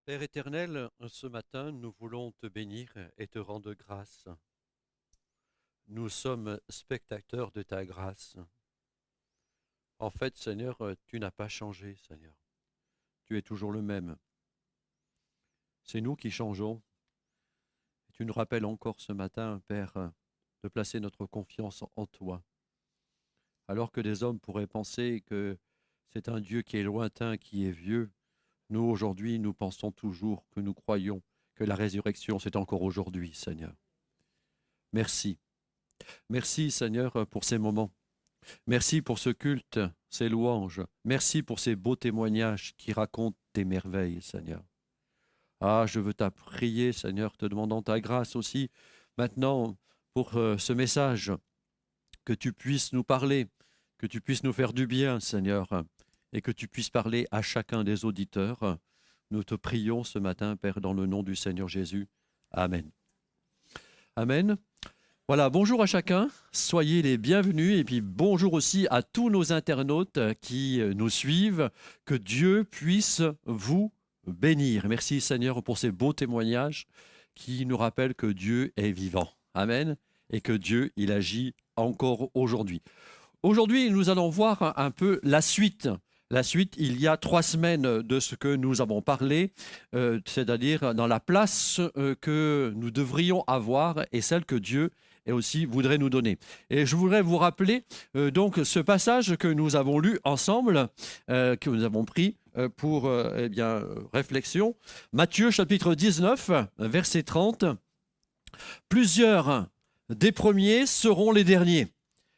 Père éternel, ce matin, nous voulons te bénir et te rendre grâce. Nous sommes spectateurs de ta grâce. En fait, Seigneur, tu n'as pas changé, Seigneur. Tu es toujours le même. C'est nous qui changeons. Tu nous rappelles encore ce matin, Père, de placer notre confiance en toi. Alors que des hommes pourraient penser que c'est un Dieu qui est lointain, qui est vieux, nous, aujourd'hui, nous pensons toujours que nous croyons que la résurrection, c'est encore aujourd'hui, Seigneur. Merci. Merci, Seigneur, pour ces moments. Merci pour ce culte, ces louanges. Merci pour ces beaux témoignages qui racontent tes merveilles, Seigneur. Ah, je veux prier, Seigneur, te demandant ta grâce aussi maintenant pour ce message, que tu puisses nous parler, que tu puisses nous faire du bien, Seigneur, et que tu puisses parler à chacun des auditeurs. Nous te prions ce matin, Père, dans le nom du Seigneur Jésus. Amen. Amen. Voilà, bonjour à chacun, soyez les bienvenus et puis bonjour aussi à tous nos internautes qui nous suivent, que Dieu puisse vous bénir. Merci Seigneur pour ces beaux témoignages qui nous rappellent que Dieu est vivant. Amen. Et que Dieu, il agit encore aujourd'hui. Aujourd'hui, nous allons voir un peu la suite. La suite, il y a 3 semaines de ce que nous avons parlé, c'est-à-dire dans la place que nous devrions avoir et celle que Dieu et aussi voudrait nous donner. Et je voudrais vous rappeler donc ce passage que nous avons lu ensemble, que nous avons pris pour réflexion. Matthieu chapitre 19, verset 30. Plusieurs des premiers seront les derniers,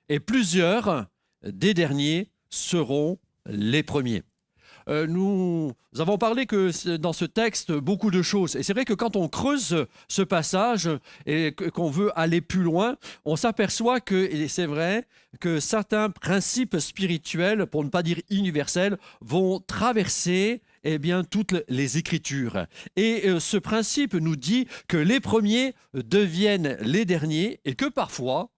et plusieurs des derniers seront les premiers. Nous avons parlé que dans ce texte beaucoup de choses. Et c'est vrai que quand on creuse ce passage et qu'on veut aller plus loin, on s'aperçoit que, et c'est vrai, que certains principes spirituels, pour ne pas dire universels, vont traverser toutes les Écritures. Et ce principe nous dit que les premiers deviennent les derniers et que parfois,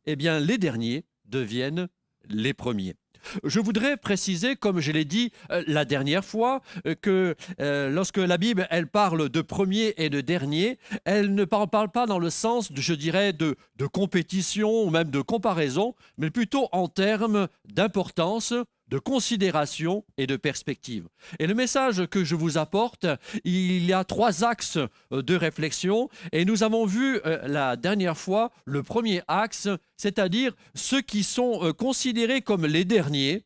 les derniers deviennent les premiers. Je voudrais préciser, comme je l'ai dit la dernière fois, que lorsque la Bible elle parle de premier et de dernier, elle ne parle pas dans le sens, je dirais, de compétition ou même de comparaison, mais plutôt en termes d'importance, de considération et de perspective. Et le message que je vous apporte, il y a 3 axes de réflexion et nous avons vu la dernière fois le premier axe, c'est-à-dire ceux qui sont considérés comme les derniers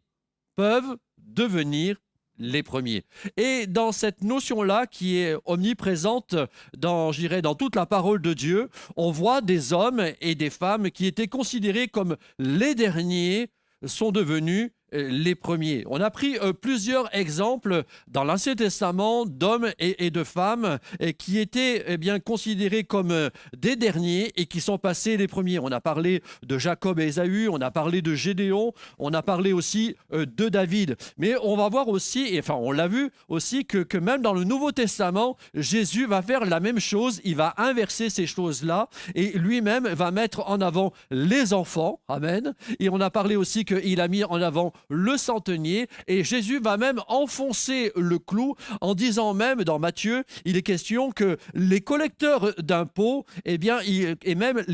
peuvent devenir les premiers. Et dans cette notion-là qui est omniprésente dans toute la parole de Dieu, on voit des hommes et des femmes qui étaient considérés comme les derniers sont devenus les premiers. On a pris plusieurs exemples dans l'Ancien Testament d'hommes et de femmes qui étaient considérés comme des derniers et qui sont passés les premiers. On a parlé de Jacob et Ésaü, on a parlé de Gédéon, on a parlé aussi de David. Mais on va voir aussi, on l'a vu aussi, que même dans le Nouveau Testament, Jésus va faire la même chose, il va inverser ces choses-là et lui-même va mettre en avant les enfants. Amen. Et on a parlé aussi qu'il a mis en avant le centenier, et Jésus va même enfoncer le clou en disant même dans Matthieu, il est question que les collecteurs d'impôts, et même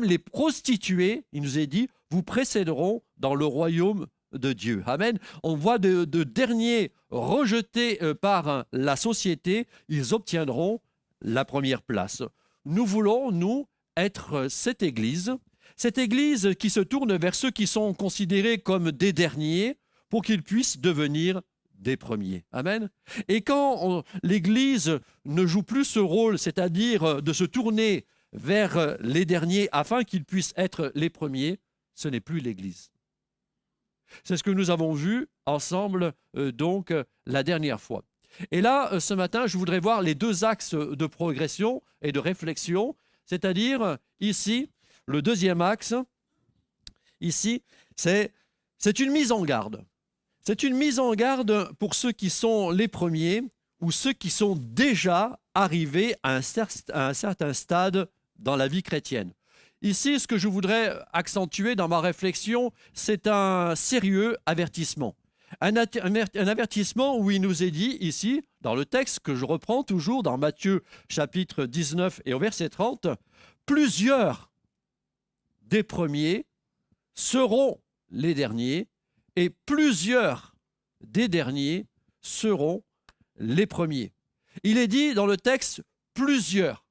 les prostituées, il nous est dit, vous précéderont dans le royaume de Dieu. Amen. On voit de derniers rejetés par la société, ils obtiendront la première place. Nous voulons, nous, être cette Église qui se tourne vers ceux qui sont considérés comme des derniers pour qu'ils puissent devenir des premiers. Amen. Et quand l'Église ne joue plus ce rôle, c'est-à-dire de se tourner vers les derniers afin qu'ils puissent être les premiers, ce n'est plus l'Église. C'est ce que nous avons vu ensemble la dernière fois. Et là, ce matin, je voudrais voir les 2 axes de progression et de réflexion, c'est-à-dire ici, le deuxième axe, ici, c'est une mise en garde. C'est une mise en garde pour ceux qui sont les premiers ou ceux qui sont déjà arrivés à un certain stade dans la vie chrétienne. Ici, ce que je voudrais accentuer dans ma réflexion, c'est un sérieux avertissement. Un avertissement où il nous est dit ici, dans le texte que je reprends toujours dans Matthieu chapitre 19 et au verset 30, plusieurs des premiers seront les derniers et plusieurs des derniers seront les premiers. Il est dit dans le texte plusieurs.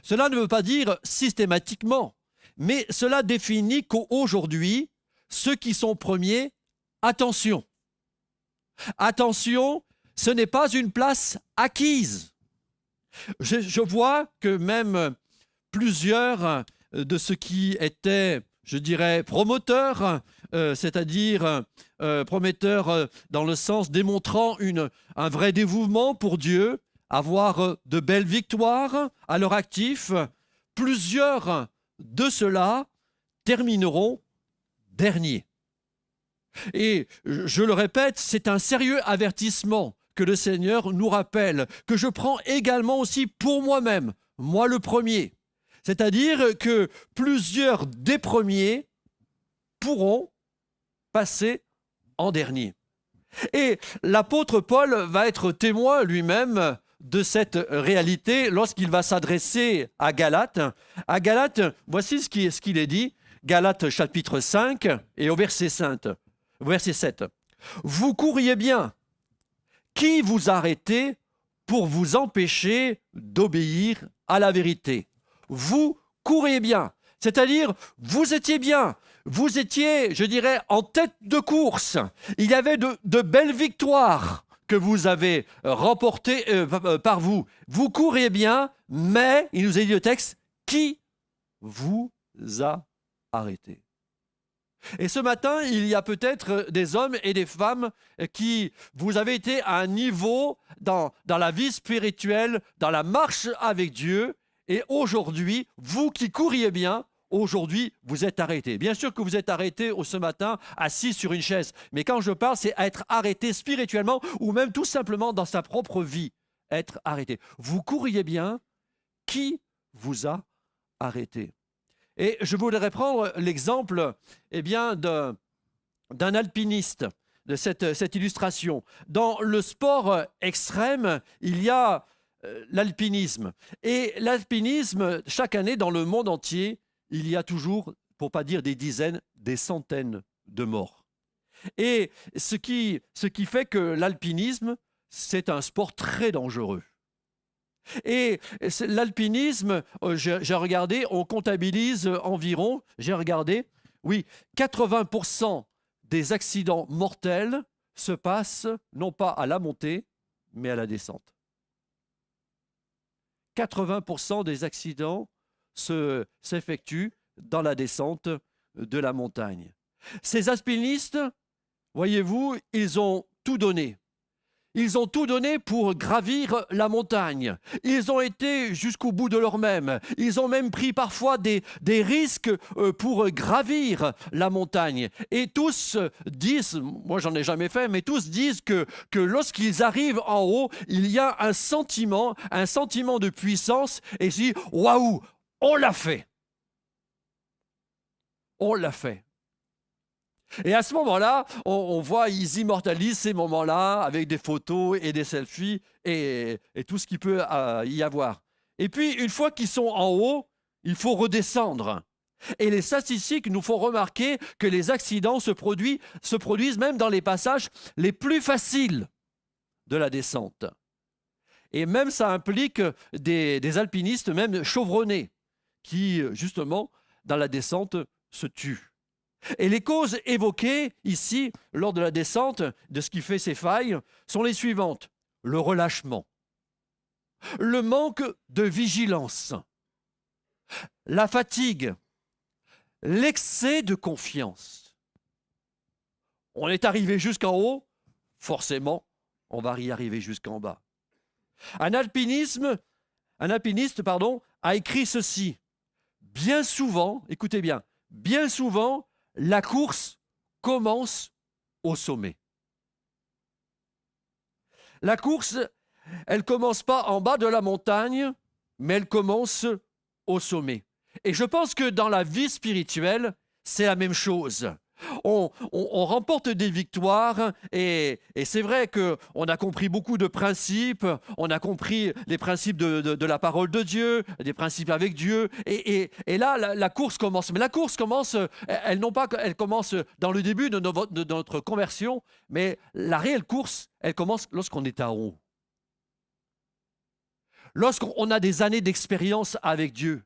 Cela ne veut pas dire systématiquement, mais cela définit qu'aujourd'hui, ceux qui sont premiers, attention. Attention, ce n'est pas une place acquise. Je vois que même plusieurs de ceux qui étaient, je dirais, promoteurs, c'est-à-dire prometteurs dans le sens démontrant un vrai dévouement pour Dieu, avoir de belles victoires à leur actif, plusieurs de ceux-là termineront derniers. Et je le répète, c'est un sérieux avertissement que le Seigneur nous rappelle, que je prends également aussi pour moi-même, moi le premier. C'est-à-dire que plusieurs des premiers pourront passer en dernier. Et l'apôtre Paul va être témoin lui-même de cette réalité lorsqu'il va s'adresser à Galates. À Galates, voici ce qu'il est dit, Galates chapitre 5 et au verset 7. Vous courriez bien. Qui vous a arrêté pour vous empêcher d'obéir à la vérité? Vous courriez bien. C'est-à-dire, vous étiez bien. Vous étiez, je dirais, en tête de course. Il y avait de belles victoires que vous avez remportées par vous. Vous courriez bien, mais, il nous est dit le texte, qui vous a arrêté? Et ce matin, il y a peut-être des hommes et des femmes qui, vous avez été à un niveau dans la vie spirituelle, dans la marche avec Dieu, et aujourd'hui, vous qui courriez bien, aujourd'hui, vous êtes arrêtés. Bien sûr que vous êtes arrêtés ce matin, assis sur une chaise, mais quand je parle, c'est être arrêté spirituellement ou même tout simplement dans sa propre vie, être arrêté. Vous courriez bien, qui vous a arrêté? Et je voudrais prendre l'exemple d'un alpiniste, de cette illustration. Dans le sport extrême, il y a l'alpinisme. Et l'alpinisme, chaque année, dans le monde entier, il y a toujours, pour ne pas dire des dizaines, des centaines de morts. Et ce qui fait que l'alpinisme, c'est un sport très dangereux. Et l'alpinisme, j'ai regardé, on comptabilise environ, 80% des accidents mortels se passent non pas à la montée, mais à la descente. 80% des accidents s'effectuent dans la descente de la montagne. Ces alpinistes, voyez-vous, ils ont tout donné. Ils ont tout donné pour gravir la montagne. Ils ont été jusqu'au bout de leur-même. Ils ont même pris parfois des risques pour gravir la montagne. Et tous disent, moi j'en ai jamais fait, mais tous disent que lorsqu'ils arrivent en haut, il y a un sentiment de puissance et ils disent « Waouh, on l'a fait !» On l'a fait. Et à ce moment-là, on voit, ils immortalisent ces moments-là avec des photos et des selfies et tout ce qu'il peut y avoir. Et puis, une fois qu'ils sont en haut, il faut redescendre. Et les statistiques nous font remarquer que les accidents se produisent même dans les passages les plus faciles de la descente. Et même ça implique des alpinistes, même chevronnés, qui, justement, dans la descente, se tuent. Et les causes évoquées ici, lors de la descente, de ce qui fait ces failles, sont les suivantes. Le relâchement, le manque de vigilance, la fatigue, l'excès de confiance. On est arrivé jusqu'en haut, forcément, on va y arriver jusqu'en bas. Un alpiniste, a écrit ceci. Bien souvent, écoutez bien, bien souvent, la course commence au sommet. La course, elle ne commence pas en bas de la montagne, mais elle commence au sommet. Et je pense que dans la vie spirituelle, c'est la même chose. On remporte des victoires et c'est vrai qu'on a compris beaucoup de principes, on a compris les principes de la parole de Dieu, des principes avec Dieu, et là, la course commence. Mais la course commence, elle commence dans le début de notre conversion, mais la réelle course, elle commence lorsqu'on est en haut. Lorsqu'on a des années d'expérience avec Dieu.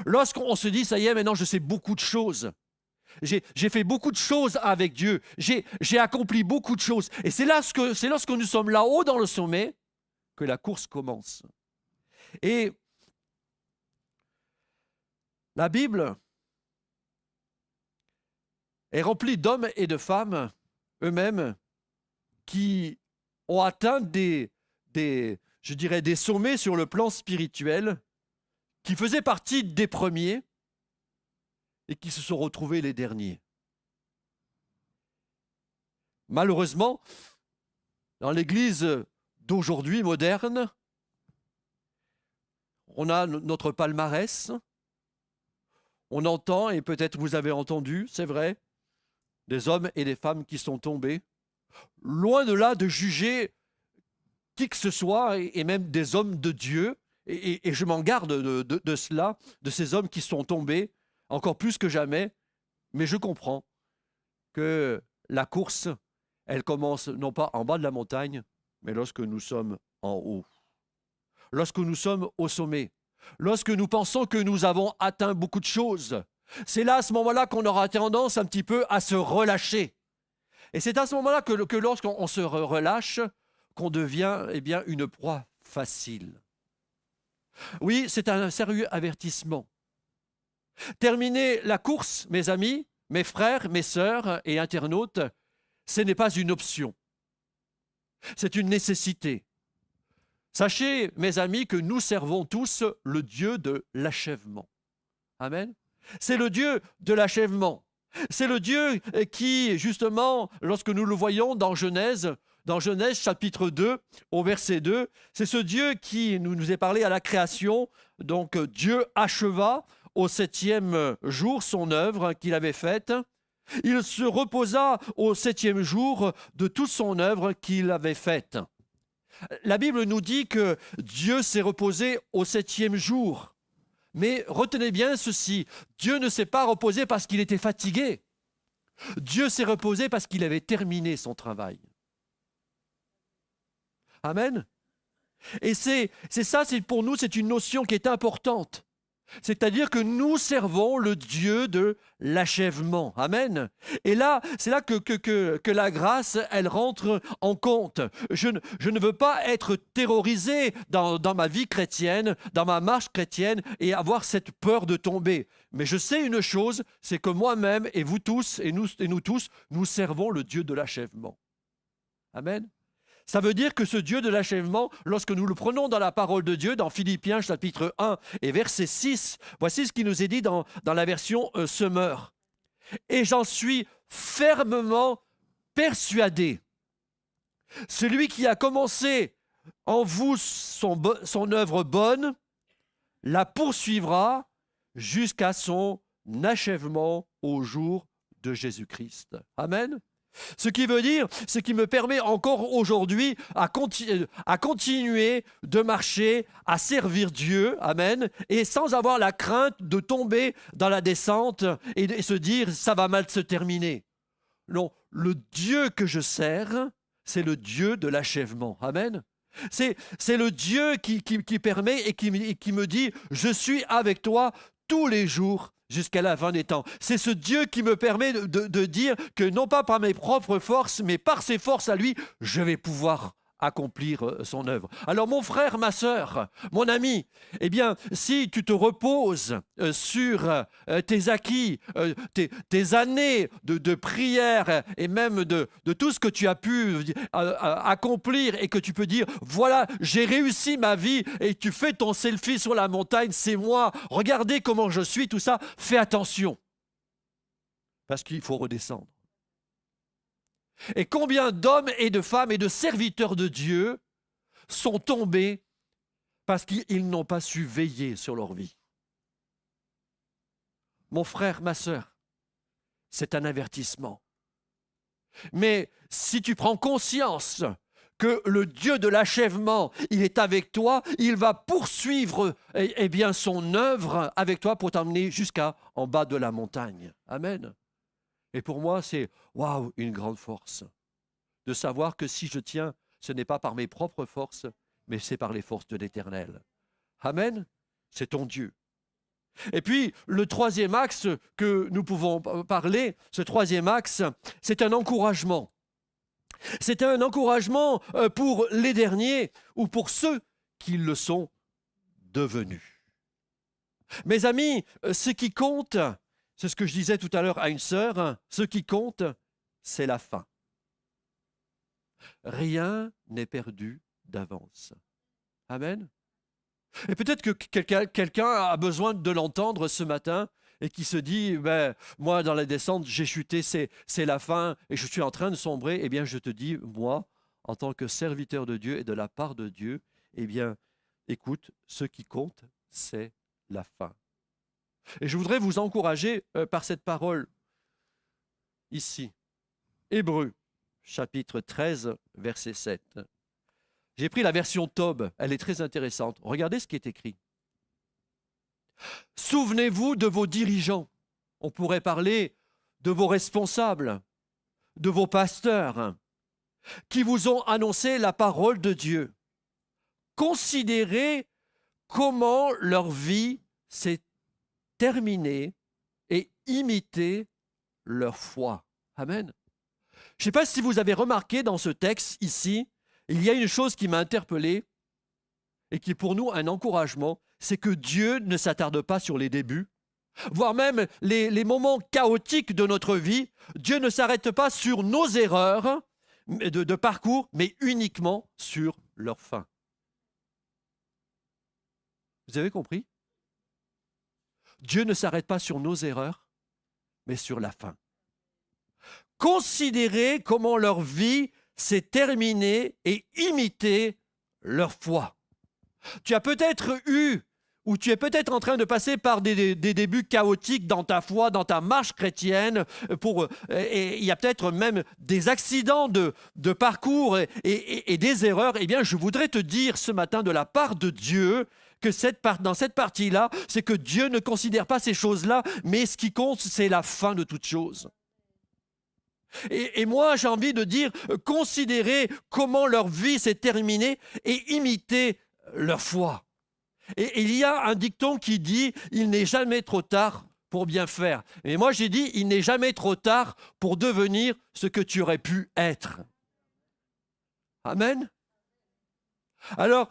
Lorsqu'on se dit, ça y est, maintenant je sais beaucoup de choses. J'ai fait beaucoup de choses avec Dieu. J'ai accompli beaucoup de choses. Et c'est lorsque nous sommes là-haut dans le sommet que la course commence. Et la Bible est remplie d'hommes et de femmes eux-mêmes qui ont atteint je dirais, des sommets sur le plan spirituel, qui faisaient partie des premiers et qui se sont retrouvés les derniers. Malheureusement, dans l'Église d'aujourd'hui moderne, on a notre palmarès, on entend, et peut-être vous avez entendu, c'est vrai, des hommes et des femmes qui sont tombés, loin de là de juger qui que ce soit, et même des hommes de Dieu, et je m'en garde de cela, de ces hommes qui sont tombés, encore plus que jamais, mais je comprends que la course, elle commence non pas en bas de la montagne, mais lorsque nous sommes en haut. Lorsque nous sommes au sommet. Lorsque nous pensons que nous avons atteint beaucoup de choses. C'est là, à ce moment-là, qu'on aura tendance un petit peu à se relâcher. Et c'est à ce moment-là que lorsqu'on se relâche, qu'on devient une proie facile. Oui, c'est un sérieux avertissement. Terminer la course, mes amis, mes frères, mes sœurs et internautes, ce n'est pas une option. C'est une nécessité. Sachez, mes amis, que nous servons tous le Dieu de l'achèvement. Amen. C'est le Dieu de l'achèvement. C'est le Dieu qui, justement, lorsque nous le voyons dans Genèse chapitre 2, au verset 2, c'est ce Dieu qui nous est parlé à la création. Donc Dieu acheva au 7e jour son œuvre qu'il avait faite. Il se reposa au 7e jour de toute son œuvre qu'il avait faite. La Bible nous dit que Dieu s'est reposé au 7e jour. Mais retenez bien ceci, Dieu ne s'est pas reposé parce qu'il était fatigué. Dieu s'est reposé parce qu'il avait terminé son travail. Amen. Et c'est ça, pour nous, c'est une notion qui est importante. C'est-à-dire que nous servons le Dieu de l'achèvement. Amen. Et là, c'est là que la grâce, elle rentre en compte. Je ne veux pas être terrorisé dans ma vie chrétienne, dans ma marche chrétienne, et avoir cette peur de tomber. Mais je sais une chose, c'est que moi-même, et vous tous, et nous tous, nous servons le Dieu de l'achèvement. Amen. Ça veut dire que ce Dieu de l'achèvement, lorsque nous le prenons dans la parole de Dieu, dans Philippiens chapitre 1 et verset 6, voici ce qui nous est dit dans la version Semeur. Et j'en suis fermement persuadé. Celui qui a commencé en vous son œuvre bonne, la poursuivra jusqu'à son achèvement au jour de Jésus-Christ. Amen. Ce qui veut dire, ce qui me permet encore aujourd'hui à continuer de marcher, à servir Dieu, amen, et sans avoir la crainte de tomber dans la descente et se dire ça va mal se terminer. Non, le Dieu que je sers, c'est le Dieu de l'achèvement, amen. C'est le Dieu qui permet et qui me dit je suis avec toi tous les jours jusqu'à la fin des temps. C'est ce Dieu qui me permet de dire que non pas par mes propres forces, mais par ses forces à lui, je vais pouvoir accomplir son œuvre. Alors mon frère, ma sœur, mon ami, eh bien, si tu te reposes sur tes acquis, tes années de prière et même de tout ce que tu as pu accomplir et que tu peux dire, voilà, j'ai réussi ma vie et tu fais ton selfie sur la montagne, c'est moi, regardez comment je suis, tout ça, fais attention. Parce qu'il faut redescendre. Et combien d'hommes et de femmes et de serviteurs de Dieu sont tombés parce qu'ils n'ont pas su veiller sur leur vie. Mon frère, ma sœur, c'est un avertissement. Mais si tu prends conscience que le Dieu de l'achèvement, il est avec toi, il va poursuivre bien son œuvre avec toi pour t'emmener jusqu'en bas de la montagne. Amen. Et pour moi, c'est waouh, une grande force de savoir que si je tiens, ce n'est pas par mes propres forces, mais c'est par les forces de l'Éternel. Amen. C'est ton Dieu. Et puis, le troisième axe que nous pouvons parler, ce troisième axe, c'est un encouragement. C'est un encouragement pour les derniers ou pour ceux qui le sont devenus. Mes amis, ce qui compte, c'est ce que je disais tout à l'heure à une sœur, ce qui compte, c'est la fin. Rien n'est perdu d'avance. Amen. Et peut-être que quelqu'un a besoin de l'entendre ce matin et qui se dit, moi dans la descente j'ai chuté, c'est la fin et je suis en train de sombrer. Eh bien je te dis, moi, en tant que serviteur de Dieu et de la part de Dieu, eh bien écoute, ce qui compte, c'est la fin. Et je voudrais vous encourager par cette parole ici. Hébreux, chapitre 13, verset 7. J'ai pris la version Tob, elle est très intéressante. Regardez ce qui est écrit. Souvenez-vous de vos dirigeants. On pourrait parler de vos responsables, de vos pasteurs, qui vous ont annoncé la parole de Dieu. Considérez comment leur vie s'est terminée et imitez leur foi. Amen. Je ne sais pas si vous avez remarqué dans ce texte ici, il y a une chose qui m'a interpellé et qui est pour nous un encouragement, c'est que Dieu ne s'attarde pas sur les débuts, voire même les moments chaotiques de notre vie. Dieu ne s'arrête pas sur nos erreurs de parcours, mais uniquement sur leur fin. Vous avez compris? Dieu ne s'arrête pas sur nos erreurs, mais sur la fin. Considérez comment leur vie s'est terminée et imitez leur foi. Tu as peut-être eu, ou tu es peut-être en train de passer par des débuts chaotiques dans ta foi, dans ta marche chrétienne, et il y a peut-être même des accidents de parcours et des erreurs. Eh bien, je voudrais te dire ce matin de la part de Dieu que dans cette partie-là, c'est que Dieu ne considère pas ces choses-là, mais ce qui compte, c'est la fin de toute chose. Et moi, j'ai envie de dire, considérez comment leur vie s'est terminée et imitez leur foi. Et il y a un dicton qui dit, il n'est jamais trop tard pour bien faire. Et moi, j'ai dit, il n'est jamais trop tard pour devenir ce que tu aurais pu être. Amen. Alors,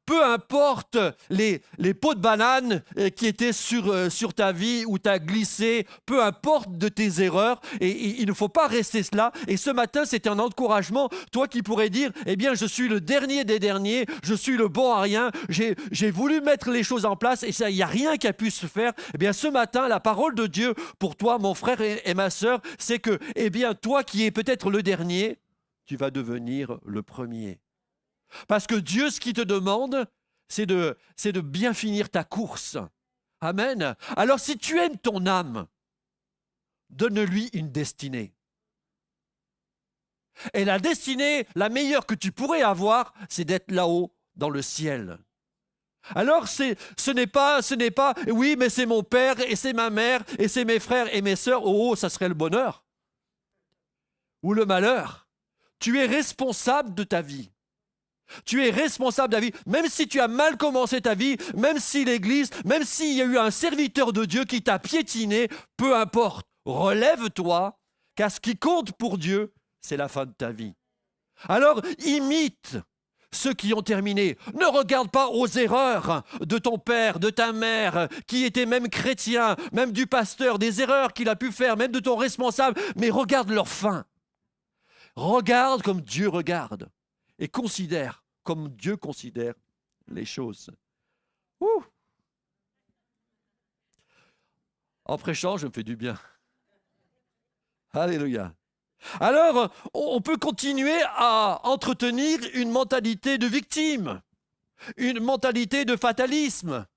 peu importe les pots de banane qui étaient sur ta vie où tu as glissé, peu importe de tes erreurs, et il ne faut pas rester cela. Et ce matin, c'est un encouragement, toi qui pourrais dire, eh bien, je suis le dernier des derniers, je suis le bon à rien, j'ai voulu mettre les choses en place et il n'y a rien qui a pu se faire. Eh bien, ce matin, la parole de Dieu pour toi, mon frère et ma sœur, c'est que, eh bien, toi qui es peut-être le dernier, tu vas devenir le premier. Parce que Dieu, ce qu'il te demande, c'est de bien finir ta course. Amen. Alors si tu aimes ton âme, donne-lui une destinée. Et la destinée, la meilleure que tu pourrais avoir, c'est d'être là-haut, dans le ciel. Alors ce n'est pas, oui, mais c'est mon père et c'est ma mère et c'est mes frères et mes sœurs. Oh, ça serait le bonheur. Ou le malheur. Tu es responsable de ta vie. Tu es responsable de ta vie, même si tu as mal commencé ta vie, même si l'Église, même s'il y a eu un serviteur de Dieu qui t'a piétiné, peu importe, relève-toi, car ce qui compte pour Dieu, c'est la fin de ta vie. Alors, imite ceux qui ont terminé. Ne regarde pas aux erreurs de ton père, de ta mère, qui était même chrétien, même du pasteur, des erreurs qu'il a pu faire, même de ton responsable, mais regarde leur fin. Regarde comme Dieu regarde. Et considère comme Dieu considère les choses. Ouh. En prêchant, je me fais du bien. Alléluia. Alors, on peut continuer à entretenir une mentalité de victime, une mentalité de fatalisme,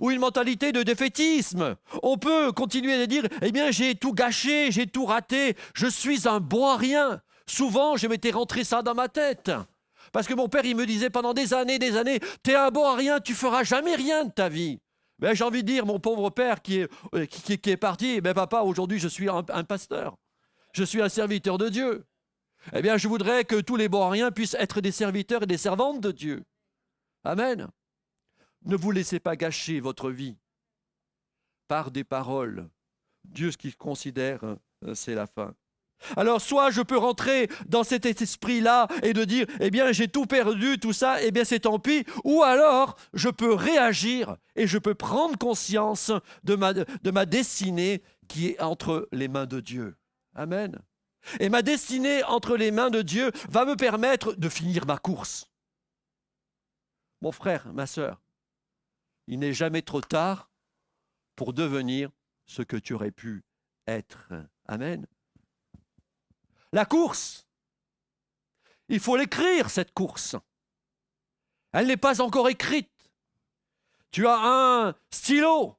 ou une mentalité de défaitisme. On peut continuer de dire, eh bien, j'ai tout gâché, j'ai tout raté, je suis un bon à rien. Souvent, je m'étais rentré ça dans ma tête. Parce que mon père, il me disait pendant des années, t'es un bon à rien, tu feras jamais rien de ta vie. Ben, j'ai envie de dire, mon pauvre père qui est parti, ben, papa, aujourd'hui, je suis un pasteur. Je suis un serviteur de Dieu. Eh bien, je voudrais que tous les bons à rien puissent être des serviteurs et des servantes de Dieu. Amen. Ne vous laissez pas gâcher votre vie par des paroles. Dieu, ce qu'il considère, c'est la fin. Alors, soit je peux rentrer dans cet esprit-là et de dire, eh bien, j'ai tout perdu, tout ça, eh bien, c'est tant pis. Ou alors, je peux réagir et je peux prendre conscience de ma destinée qui est entre les mains de Dieu. Amen. Et ma destinée entre les mains de Dieu va me permettre de finir ma course. Mon frère, ma sœur, il n'est jamais trop tard pour devenir ce que tu aurais pu être. Amen. La course, il faut l'écrire, cette course. Elle n'est pas encore écrite. Tu as un stylo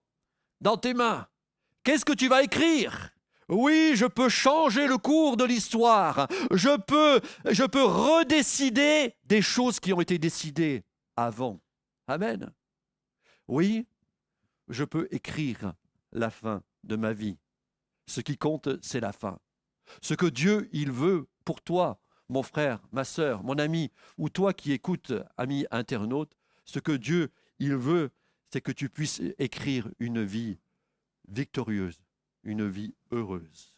dans tes mains. Qu'est-ce que tu vas écrire ? Oui, je peux changer le cours de l'histoire. Je peux redécider des choses qui ont été décidées avant. Amen. Oui, je peux écrire la fin de ma vie. Ce qui compte, c'est la fin. Ce que Dieu, il veut pour toi, mon frère, ma sœur, mon ami, ou toi qui écoutes, ami internaute, ce que Dieu, il veut, c'est que tu puisses écrire une vie victorieuse, une vie heureuse.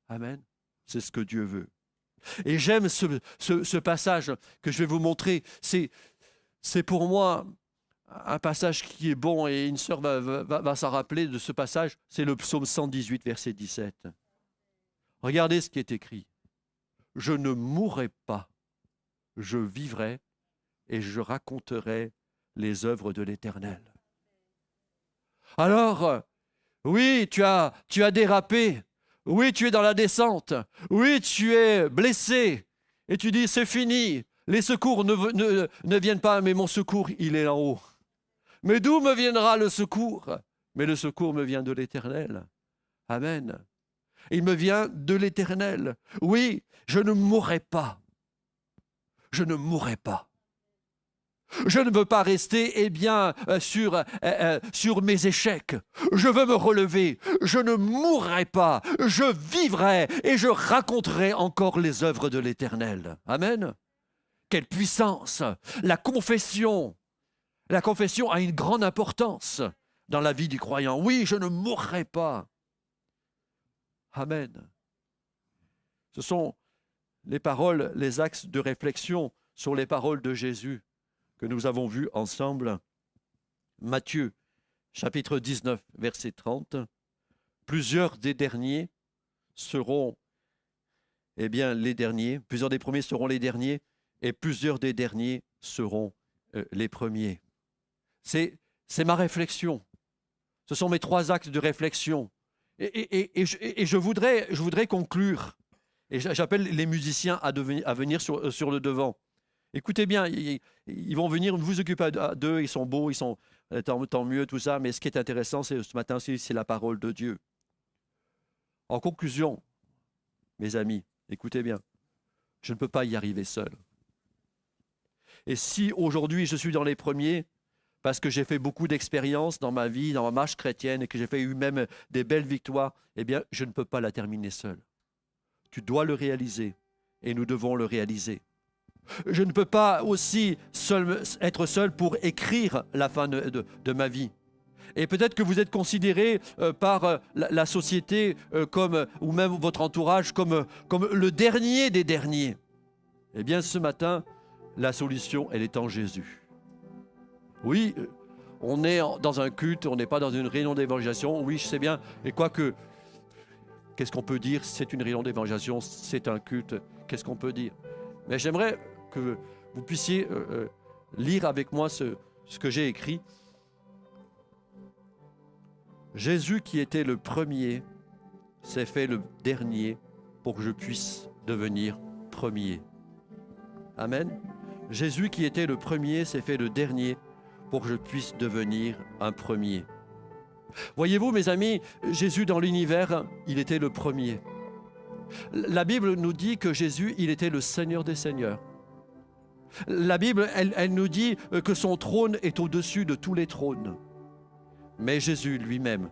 Amen. C'est ce que Dieu veut. Et j'aime ce passage que je vais vous montrer. C'est pour moi un passage qui est bon, et une sœur va s'en rappeler de ce passage. C'est le psaume 118, verset 17. Regardez ce qui est écrit. Je ne mourrai pas, je vivrai et je raconterai les œuvres de l'Éternel. Alors, oui, tu as dérapé. Oui, tu es dans la descente. Oui, tu es blessé. Et tu dis, c'est fini. Les secours ne viennent pas, mais mon secours, il est là-haut. Mais d'où me viendra le secours ? Mais le secours me vient de l'Éternel. Amen. Il me vient de l'Éternel. Oui, je ne mourrai pas. Je ne mourrai pas. Je ne veux pas rester sur mes échecs. Je veux me relever. Je ne mourrai pas. Je vivrai et je raconterai encore les œuvres de l'Éternel. Amen. Quelle puissance! La confession a une grande importance dans la vie du croyant. Oui, je ne mourrai pas. Amen. Ce sont les paroles, les axes de réflexion sur les paroles de Jésus que nous avons vus ensemble. Matthieu, chapitre 19, verset 30. Plusieurs des derniers seront, les derniers. Plusieurs des premiers seront les derniers et plusieurs des derniers seront les premiers. C'est ma réflexion. Ce sont mes 3 axes de réflexion. Et je voudrais conclure. Et j'appelle les musiciens à venir sur le devant. Écoutez bien, ils vont venir, ne vous occupez pas d'eux, ils sont beaux, ils sont tant mieux, tout ça. Mais ce qui est intéressant, ce matin aussi, c'est la parole de Dieu. En conclusion, mes amis, écoutez bien, je ne peux pas y arriver seul. Et si aujourd'hui je suis dans les premiers, parce que j'ai fait beaucoup d'expériences dans ma vie, dans ma marche chrétienne, et que j'ai eu même des belles victoires, eh bien, je ne peux pas la terminer seul. Tu dois le réaliser, et nous devons le réaliser. Je ne peux pas aussi être seul pour écrire la fin de ma vie. Et peut-être que vous êtes considéré par la société ou même votre entourage comme le dernier des derniers. Eh bien, ce matin, la solution, elle est en Jésus. Oui, on est dans un culte, on n'est pas dans une réunion d'évangélisation. Oui, je sais bien. Et quoique, qu'est-ce qu'on peut dire? C'est une réunion d'évangélisation, c'est un culte. Qu'est-ce qu'on peut dire? Mais j'aimerais que vous puissiez lire avec moi ce que j'ai écrit. Jésus qui était le premier s'est fait le dernier pour que je puisse devenir premier. Amen. Jésus qui était le premier s'est fait le dernier pour que je puisse devenir un premier. Voyez-vous, mes amis, Jésus dans l'univers, il était le premier. La Bible nous dit que Jésus, il était le Seigneur des Seigneurs. La Bible, elle nous dit que son trône est au-dessus de tous les trônes. Mais Jésus lui-même,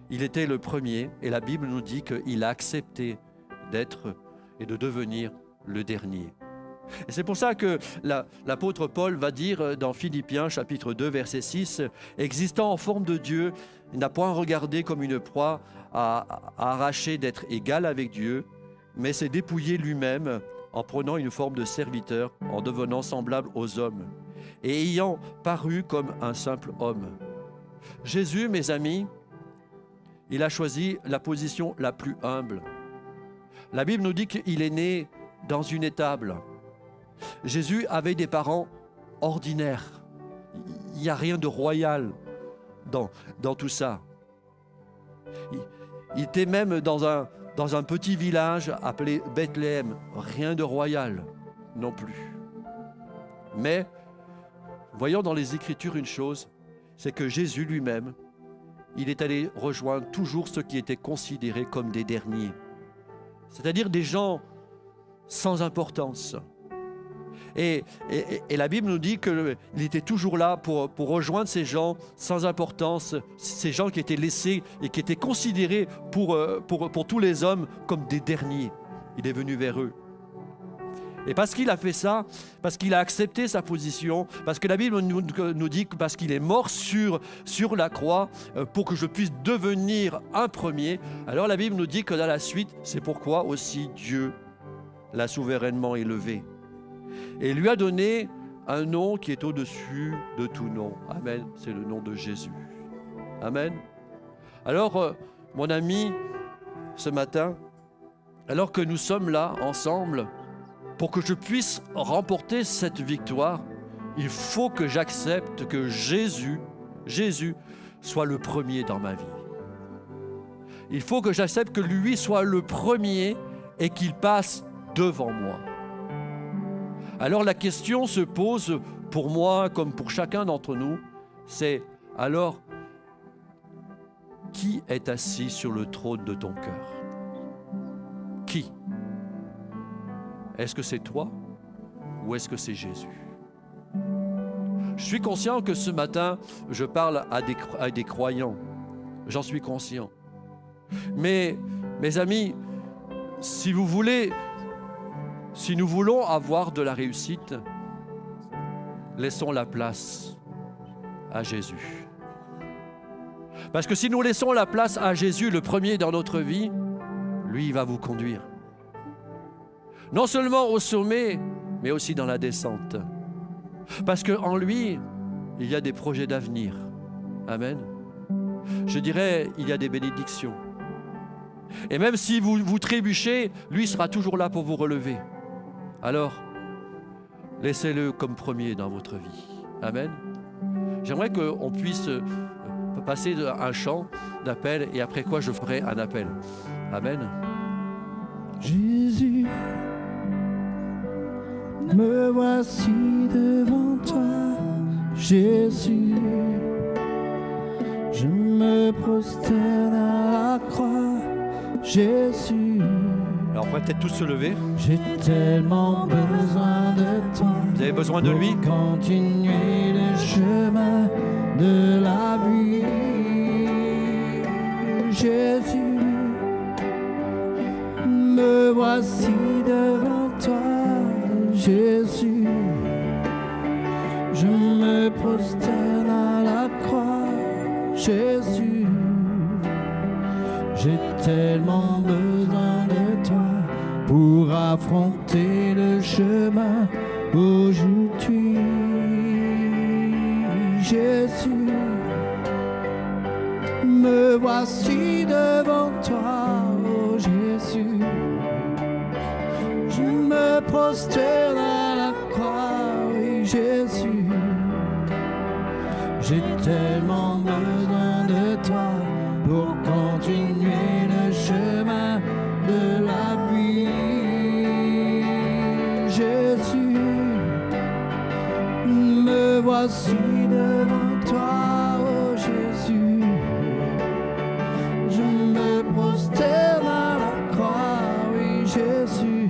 il était le premier et la Bible nous dit qu'il a accepté d'être et de devenir le dernier. Et c'est pour ça que l'apôtre Paul va dire dans Philippiens chapitre 2 verset 6, « Existant en forme de Dieu, il n'a point regardé comme une proie à arracher d'être égal avec Dieu, mais s'est dépouillé lui-même en prenant une forme de serviteur, en devenant semblable aux hommes, et ayant paru comme un simple homme. » Jésus, mes amis, il a choisi la position la plus humble. La Bible nous dit qu'il est né dans une étable. Jésus avait des parents ordinaires. Il n'y a rien de royal dans tout ça. Il était même dans un petit village appelé Bethléem. Rien de royal non plus. Mais voyons dans les Écritures une chose, c'est que Jésus lui-même, il est allé rejoindre toujours ceux qui étaient considérés comme des derniers. C'est-à-dire des gens sans importance. Et la Bible nous dit qu'il était toujours là pour rejoindre ces gens sans importance, ces gens qui étaient laissés et qui étaient considérés pour tous les hommes comme des derniers. Il est venu vers eux. Et parce qu'il a fait ça, parce qu'il a accepté sa position, parce que la Bible nous dit que parce qu'il est mort sur la croix pour que je puisse devenir un premier, alors la Bible nous dit que dans la suite, c'est pourquoi aussi Dieu l'a souverainement élevé. Et lui a donné un nom qui est au-dessus de tout nom. Amen. C'est le nom de Jésus. Amen. Alors, mon ami, ce matin, alors que nous sommes là ensemble, pour que je puisse remporter cette victoire, il faut que j'accepte que Jésus soit le premier dans ma vie. Il faut que j'accepte que lui soit le premier et qu'il passe devant moi. Alors la question se pose pour moi comme pour chacun d'entre nous, c'est alors, qui est assis sur le trône de ton cœur? Qui? Est-ce que c'est toi ou est-ce que c'est Jésus? Je suis conscient que ce matin, je parle à des croyants. J'en suis conscient. Mais, mes amis, si nous voulons avoir de la réussite, laissons la place à Jésus. Parce que si nous laissons la place à Jésus, le premier dans notre vie, lui, il va vous conduire. Non seulement au sommet, mais aussi dans la descente. Parce qu'en lui, il y a des projets d'avenir. Amen. Je dirais, il y a des bénédictions. Et même si vous trébuchez, lui sera toujours là pour vous relever. Alors, laissez-le comme premier dans votre vie. Amen. J'aimerais qu'on puisse passer un chant d'appel et après quoi je ferai un appel. Amen. Jésus, me voici devant toi, Jésus. Je me prosterne à la croix, Jésus. Alors on va peut-être tous se lever. J'ai tellement besoin de toi. Vous avez besoin de lui? Pour continuer le chemin de la vie, Jésus. Me voici devant toi, Jésus. Je me prosterne à la croix, Jésus. J'ai tellement besoin de toi pour affronter le chemin aujourd'hui, Jésus. Me voici devant toi, oh Jésus. Je me prosterne à la croix, oui Jésus. J'ai tellement besoin de toi pour continuer le chemin de la vie, Jésus. Me voici voici devant toi, oh Jésus. Je me prosterne à la croix, oui Jésus.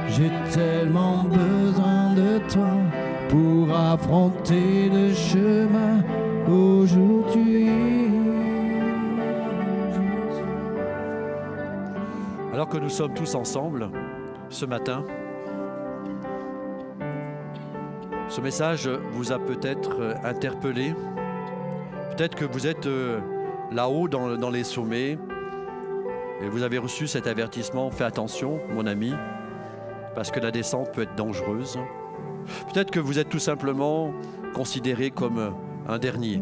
J'ai tellement besoin de toi pour affronter le chemin aujourd'hui. Alors que nous sommes tous ensemble ce matin, ce message vous a peut-être interpellé. Peut-être que vous êtes là-haut dans les sommets et vous avez reçu cet avertissement. Fais attention, mon ami, parce que la descente peut être dangereuse. Peut-être que vous êtes tout simplement considéré comme un dernier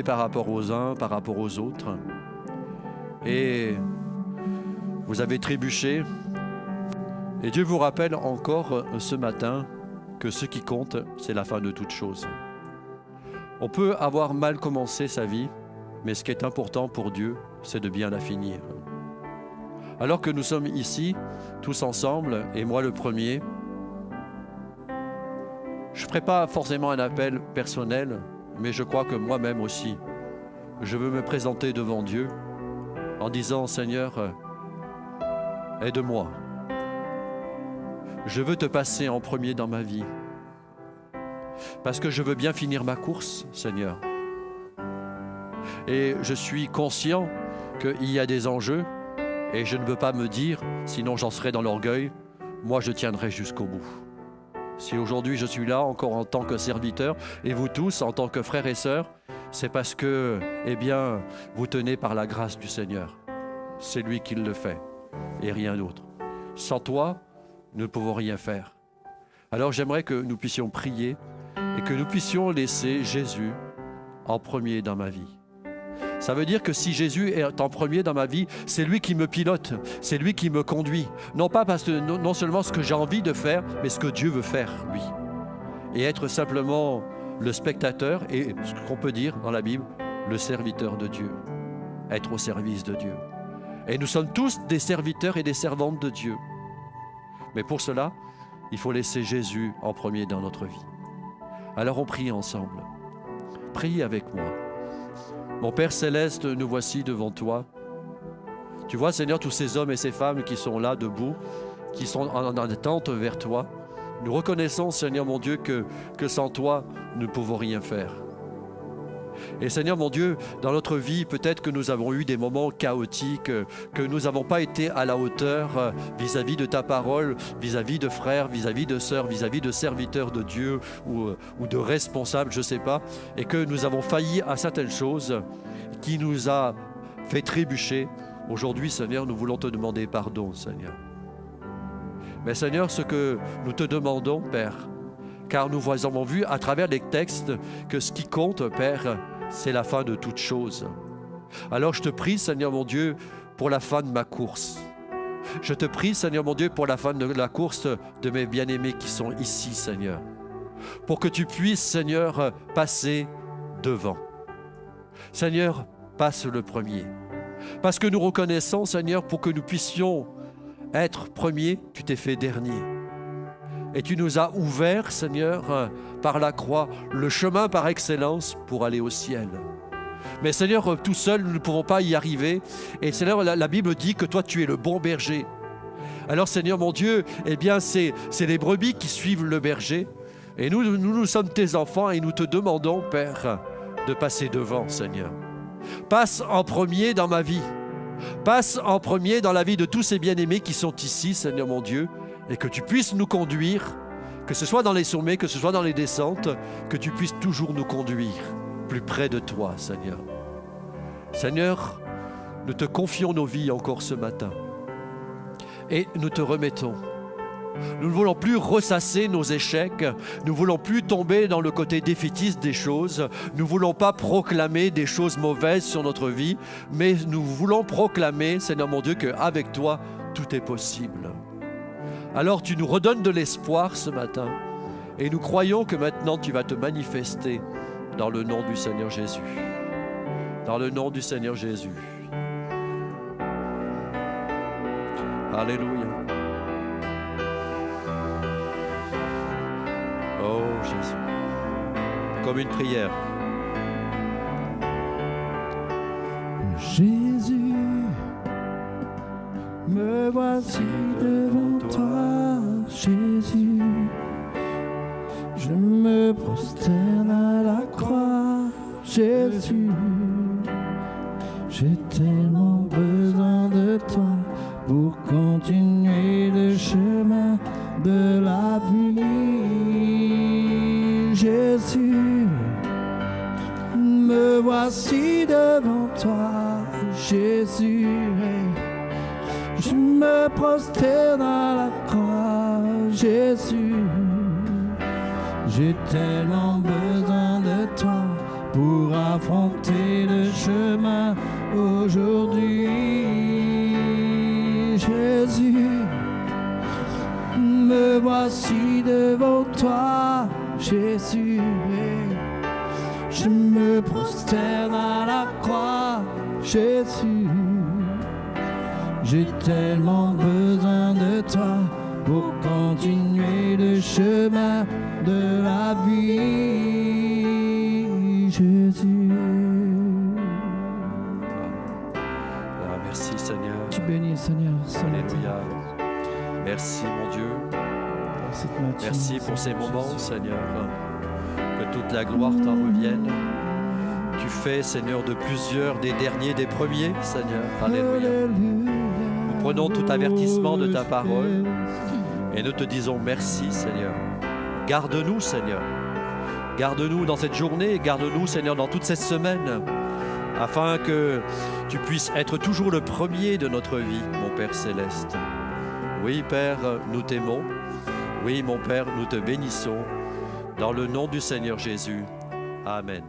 par rapport aux uns, par rapport aux autres. Et vous avez trébuché. Et Dieu vous rappelle encore ce matin que ce qui compte, c'est la fin de toute chose. On peut avoir mal commencé sa vie, mais ce qui est important pour Dieu, c'est de bien la finir. Alors que nous sommes ici, tous ensemble, et moi le premier, je ne ferai pas forcément un appel personnel, mais je crois que moi-même aussi, je veux me présenter devant Dieu en disant, Seigneur, aide-moi. Je veux te passer en premier dans ma vie. Parce que je veux bien finir ma course, Seigneur. Et je suis conscient qu'il y a des enjeux et je ne veux pas me dire, sinon j'en serai dans l'orgueil, moi je tiendrai jusqu'au bout. Si aujourd'hui je suis là encore en tant que serviteur et vous tous en tant que frères et sœurs, c'est parce que, eh bien, vous tenez par la grâce du Seigneur. C'est lui qui le fait et rien d'autre. Sans toi, nous ne pouvons rien faire. Alors j'aimerais que nous puissions prier et que nous puissions laisser Jésus en premier dans ma vie. Ça veut dire que si Jésus est en premier dans ma vie, c'est lui qui me pilote, c'est lui qui me conduit. Non pas parce que non seulement ce que j'ai envie de faire, mais ce que Dieu veut faire, lui. Et être simplement le spectateur et ce qu'on peut dire dans la Bible, le serviteur de Dieu. Être au service de Dieu. Et nous sommes tous des serviteurs et des servantes de Dieu. Mais pour cela, il faut laisser Jésus en premier dans notre vie. Alors on prie ensemble. Prie avec moi. Mon Père Céleste, nous voici devant toi. Tu vois, Seigneur, tous ces hommes et ces femmes qui sont là debout, qui sont en attente vers toi. Nous reconnaissons, Seigneur mon Dieu, que sans toi, nous ne pouvons rien faire. Et Seigneur mon Dieu, dans notre vie, peut-être que nous avons eu des moments chaotiques, que nous n'avons pas été à la hauteur vis-à-vis de ta parole, vis-à-vis de frères, vis-à-vis de sœurs, vis-à-vis de serviteurs de Dieu ou de responsables, je ne sais pas, et que nous avons failli à certaines choses qui nous a fait trébucher. Aujourd'hui, Seigneur, nous voulons te demander pardon, Seigneur. Mais Seigneur, ce que nous te demandons, Père, car nous avons vu à travers les textes que ce qui compte, Père, c'est la fin de toute chose. Alors je te prie, Seigneur mon Dieu, pour la fin de ma course. Je te prie, Seigneur mon Dieu, pour la fin de la course de mes bien-aimés qui sont ici, Seigneur. Pour que tu puisses, Seigneur, passer devant. Seigneur, passe le premier. Parce que nous reconnaissons, Seigneur, pour que nous puissions être premiers, tu t'es fait dernier. Et tu nous as ouvert, Seigneur, par la croix, le chemin par excellence pour aller au ciel. Mais Seigneur, tout seul, nous ne pouvons pas y arriver. Et Seigneur, la Bible dit que toi, tu es le bon berger. Alors Seigneur, mon Dieu, eh bien, c'est les brebis qui suivent le berger. Et nous sommes tes enfants et nous te demandons, Père, de passer devant, Seigneur. Passe en premier dans ma vie. Passe en premier dans la vie de tous ces bien-aimés qui sont ici, Seigneur mon Dieu, et que tu puisses nous conduire, que ce soit dans les sommets, que ce soit dans les descentes, que tu puisses toujours nous conduire plus près de toi, Seigneur. Seigneur, nous te confions nos vies encore ce matin et nous te remettons. Nous ne voulons plus ressasser nos échecs, nous ne voulons plus tomber dans le côté défaitiste des choses, nous ne voulons pas proclamer des choses mauvaises sur notre vie, mais nous voulons proclamer, Seigneur mon Dieu, qu'avec toi, tout est possible. Alors tu nous redonnes de l'espoir ce matin et nous croyons que maintenant tu vas te manifester dans le nom du Seigneur Jésus. Dans le nom du Seigneur Jésus. Alléluia. comme une prière. Jésus, me voici devant toi, Jésus. Je me prosterne à la croix, Jésus. J'ai tellement besoin de toi pour continuer le chemin de la vie. Jésus, me voici devant toi, Jésus. Je me prosterne à la croix, Jésus. J'ai tellement besoin de toi pour affronter le chemin aujourd'hui. Jésus, me voici devant toi, Jésus. Je me prosterne à la croix, Jésus. J'ai tellement besoin de toi pour continuer le chemin de la vie, Jésus. Ah, merci Seigneur. Tu bénis, Seigneur. Alléluia. Merci mon Dieu. Merci pour ces moments, Seigneur. Que toute la gloire t'en revienne. Tu fais, Seigneur, de plusieurs des derniers, des premiers, Seigneur. Alléluia. Nous prenons tout avertissement de ta parole et nous te disons merci, Seigneur. Garde-nous, Seigneur. Garde-nous dans cette journée, garde-nous, Seigneur, dans toute cette semaine, afin que tu puisses être toujours le premier de notre vie, mon Père céleste. Oui, Père, nous t'aimons. Oui, mon Père, nous te bénissons. Dans le nom du Seigneur Jésus. Amen.